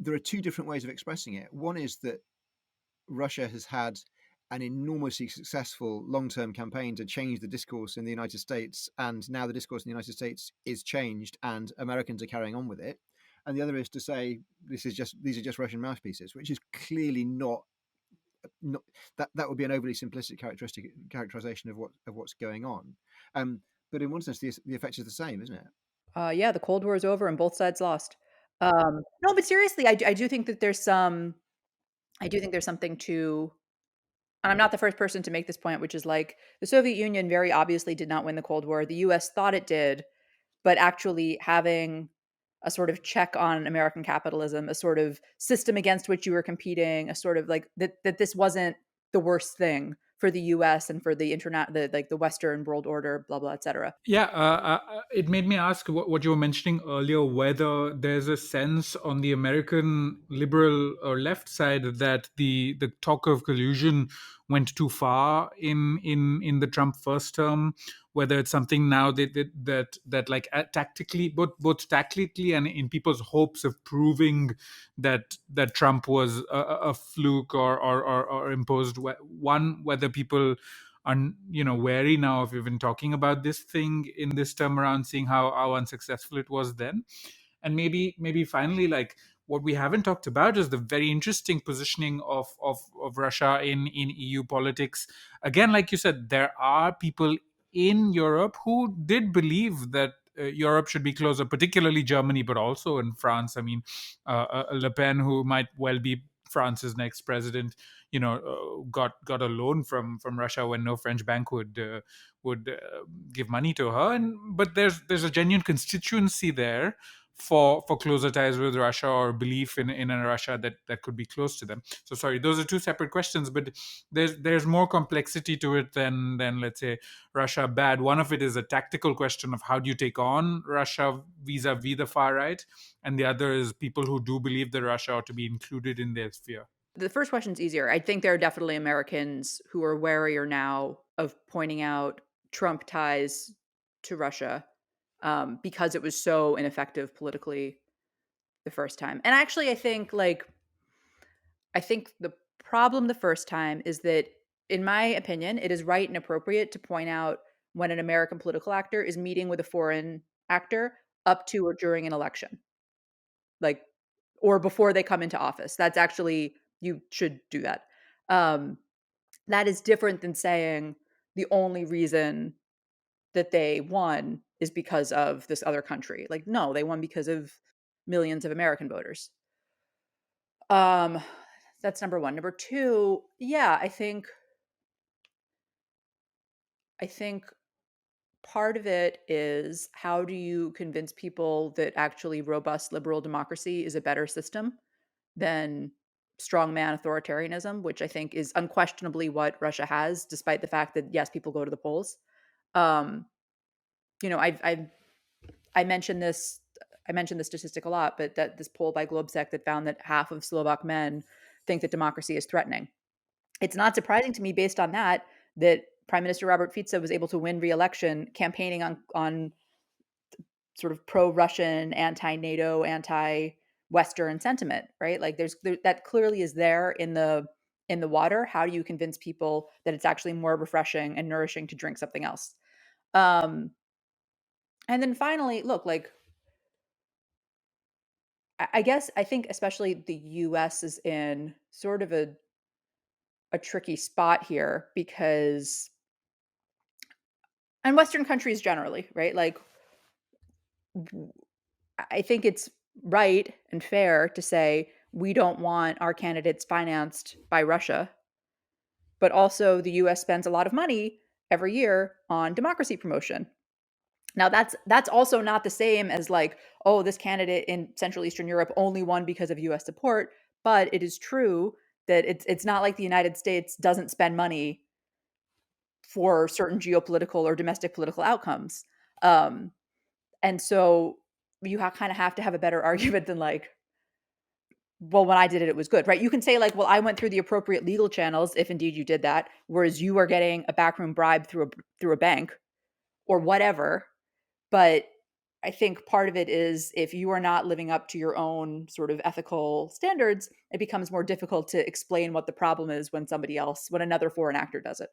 there are two different ways of expressing it. One is that Russia has had an enormously successful long-term campaign to change the discourse in the United States, and now the discourse in the United States is changed, and Americans are carrying on with it. And the other is to say these are just Russian mouthpieces, which is clearly not that would be an overly simplistic characterization of what's going on. But in one sense, the effect is the same, isn't it? Yeah, the Cold War is over and both sides lost. No, but seriously, I do think that I do think there's something to, and I'm not the first person to make this point, which is like the Soviet Union very obviously did not win the Cold War. The US thought it did, but actually having a sort of check on American capitalism, a sort of system against which you were competing, a sort of like that this wasn't the worst thing for the US and for the internet, the Western world order, blah, blah, et cetera. Yeah, it made me ask what you were mentioning earlier, whether there's a sense on the American liberal or left side that the talk of collusion went too far in the Trump first term. Whether it's something now that like tactically, both tactically and in people's hopes of proving that Trump was a fluke or imposed one, whether people are wary now of even talking about this thing in this term around, seeing how unsuccessful it was then. And maybe finally, like, what we haven't talked about is the very interesting positioning of Russia in EU politics. Again, like you said, there are people in Europe who did believe that Europe should be closer, particularly Germany, but also in France. I mean, Le Pen, who might well be France's next president, got a loan from Russia when no French bank would give money to her. But there's a genuine constituency there for closer ties with Russia, or belief in a Russia that could be close to them. So sorry, those are two separate questions, but there's more complexity to it than let's say Russia bad. One of it is a tactical question of how do you take on Russia vis-a-vis the far right, and the other is people who do believe that Russia ought to be included in their sphere. The first question's easier. I think there are definitely Americans who are warier now of pointing out Trump ties to Russia, because it was so ineffective politically the first time. And actually, I think the problem the first time is that, in my opinion, it is right and appropriate to point out when an American political actor is meeting with a foreign actor up to or during an election, like, or before they come into office. That's actually, you should do that. Um, that is different than saying the only reason that they won is because of this other country. Like, no, they won because of millions of American voters. Um, that's number one. Number two, yeah, I think part of it is, how do you convince people that actually robust liberal democracy is a better system than strongman authoritarianism, which I think is unquestionably what Russia has, despite the fact that yes, people go to the polls. Um, I mentioned this. I mentioned the statistic a lot, but that this poll by Globsec that found that half of Slovak men think that democracy is threatening. It's not surprising to me, based on that Prime Minister Robert Fico was able to win re-election campaigning on sort of pro-Russian, anti-NATO, anti-Western sentiment, right? Like that clearly is there in the water. How do you convince people that it's actually more refreshing and nourishing to drink something else? Um, and then finally, look, like, I guess I think especially the US is in sort of a tricky spot here, because, and Western countries generally, right? Like, I think it's right and fair to say we don't want our candidates financed by Russia, but also the US spends a lot of money every year on democracy promotion. Now that's also not the same as like, oh, this candidate in Central Eastern Europe only won because of US support, but it is true that it's not like the United States doesn't spend money for certain geopolitical or domestic political outcomes. Um, and so you kind of have to have a better argument than like, well, when I did it, it was good, right? You can say like, well, I went through the appropriate legal channels, if indeed you did that, whereas you are getting a backroom bribe through a bank or whatever. But I think part of it is if you are not living up to your own sort of ethical standards, it becomes more difficult to explain what the problem is when somebody else, when another foreign actor does it.